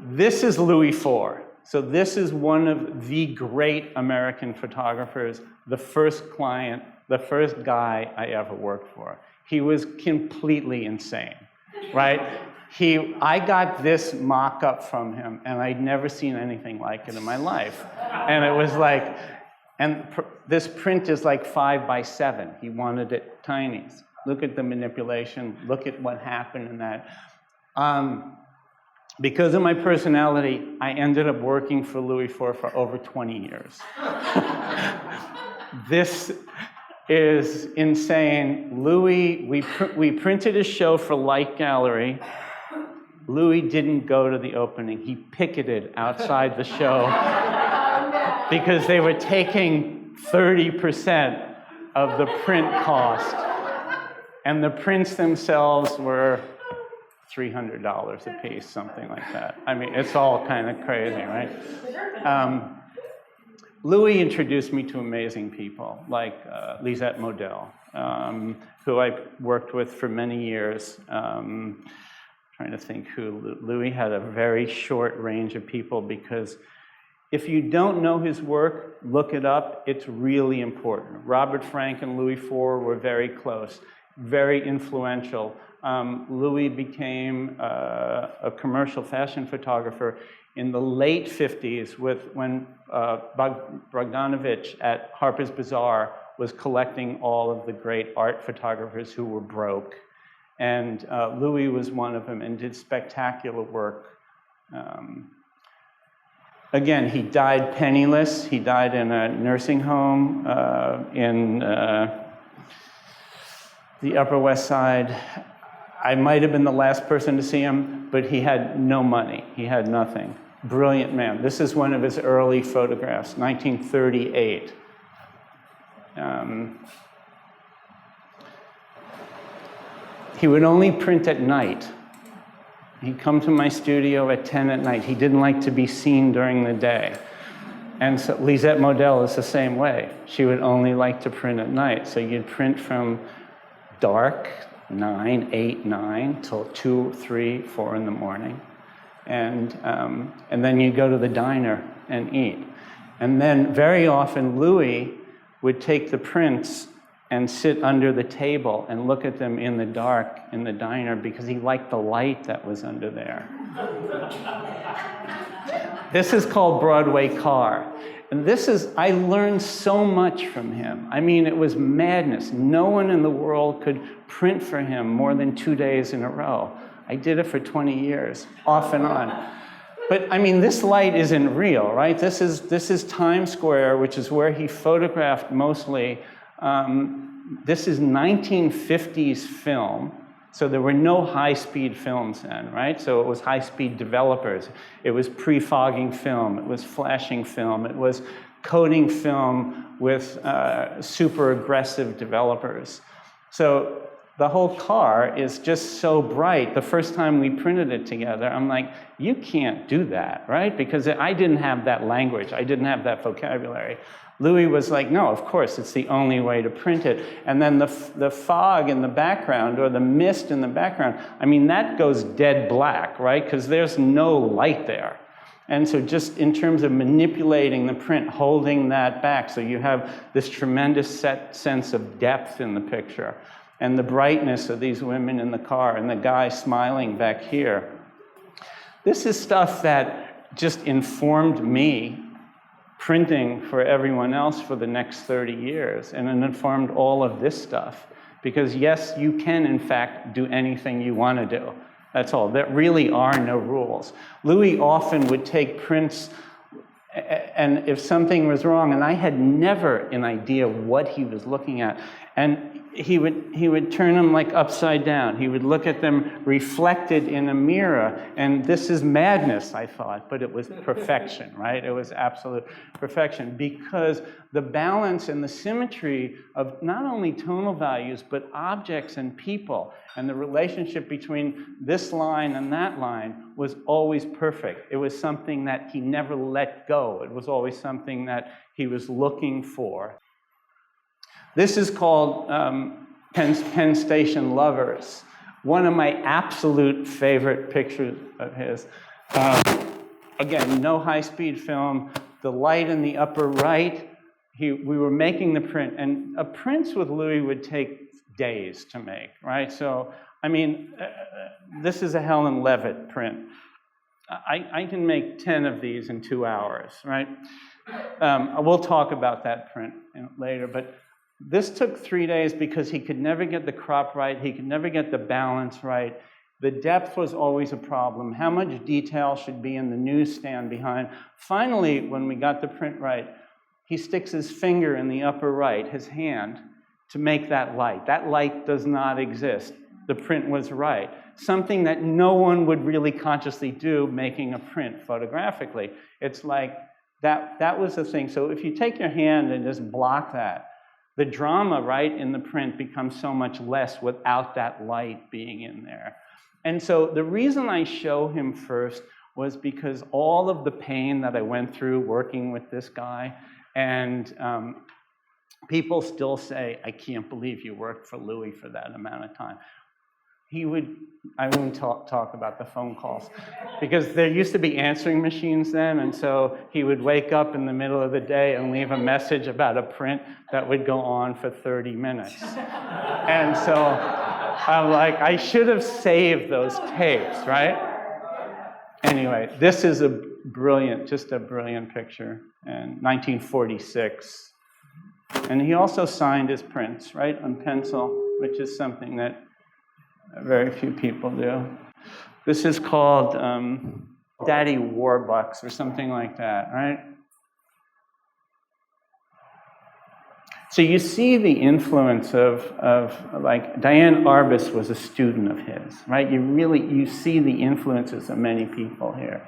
This is Louis IV. So this is one of the great American photographers, the first client, the first guy I ever worked for. He was completely insane, right? I got this mock-up from him, and I'd never seen anything like it in my life. And it was like, this print is like 5 by 7. He wanted it tiny. Look at the manipulation. Look at what happened in that. Because of my personality, I ended up working for Louis IV for over 20 years. This is insane. Louis, we printed a show for Light Gallery. Louis didn't go to the opening. He picketed outside the show because they were taking 30% of the print cost. And the prints themselves were $300 a piece, something like that. I mean, it's all kind of crazy, right? Louis introduced me to amazing people, like Lisette Modell, who I worked with for many years. Trying to think who. Louis had a very short range of people, because if you don't know his work, look it up. It's really important. Robert Frank and Louis IV were very close, very influential. Louis became a commercial fashion photographer in the late 50s when Bogdanovich at Harper's Bazaar was collecting all of the great art photographers who were broke. And Louis was one of them and did spectacular work. Again, he died penniless. He died in a nursing home in the Upper West Side. I might have been the last person to see him, but he had no money. He had nothing. Brilliant man. This is one of his early photographs, 1938. He would only print at night. He'd come to my studio at 10 at night. He didn't like to be seen during the day. And so Lisette Modell is the same way. She would only like to print at night. So you'd print from dark, 9, 8, 9, till 2, 3, 4 in the morning. And then you'd go to the diner and eat. And then very often Louis would take the prints and sit under the table and look at them in the dark in the diner because he liked the light that was under there. This is called Broadway Car. And I learned so much from him. I mean, it was madness. No one in the world could print for him more than 2 days in a row. I did it for 20 years, off and on. But I mean, this light isn't real, right? This is Times Square, which is where he photographed mostly. This is 1950s film, so there were no high-speed films then, right? So it was high-speed developers. It was pre-fogging film. It was flashing film. It was coating film with super aggressive developers. So the whole car is just so bright. The first time we printed it together, I'm like, you can't do that, right? Because I didn't have that language. I didn't have that vocabulary. Louis was like, no, of course, it's the only way to print it. And then the fog in the background, or the mist in the background, I mean, that goes dead black, right? Because there's no light there. And so just in terms of manipulating the print, holding that back, so you have this tremendous sense of depth in the picture, and the brightness of these women in the car, and the guy smiling back here. This is stuff that just informed me printing for everyone else for the next 30 years, and it informed all of this stuff. Because yes, you can, in fact, do anything you want to do. That's all. There really are no rules. Louis often would take prints, and if something was wrong, and I had never an idea what he was looking at, and he would turn them like upside down. He would look at them reflected in a mirror, and this is madness, I thought, but it was perfection, right? It was absolute perfection, because the balance and the symmetry of not only tonal values, but objects and people, and the relationship between this line and that line was always perfect. It was something that he never let go. It was always something that he was looking for. This is called Penn Station Lovers, one of my absolute favorite pictures of his. again, no high-speed film. The light in the upper right, we were making the print, and prints with Louis would take days to make, right? So, I mean, this is a Helen Levitt print. I can make 10 of these in 2 hours, right? We'll talk about that print later, but this took 3 days because he could never get the crop right, he could never get the balance right. The depth was always a problem. How much detail should be in the newsstand behind? Finally, when we got the print right, he sticks his finger in the upper right, his hand, to make that light. That light does not exist. The print was right. Something that no one would really consciously do, making a print photographically. It's like, that was the thing. So if you take your hand and just block that, the drama, right, in the print becomes so much less without that light being in there. And so the reason I show him first was because all of the pain that I went through working with this guy, and people still say, I can't believe you worked for Louis for that amount of time. I won't talk about the phone calls, because there used to be answering machines then, and so he would wake up in the middle of the day and leave a message about a print that would go on for 30 minutes. And so I'm like, I should have saved those tapes, right? Anyway, this is just a brilliant picture in 1946. And he also signed his prints, right, on pencil, which is something that very few people do. This is called Daddy Warbucks or something like that, right? So you see the influence of like, Diane Arbus was a student of his, right? You see the influences of many people here.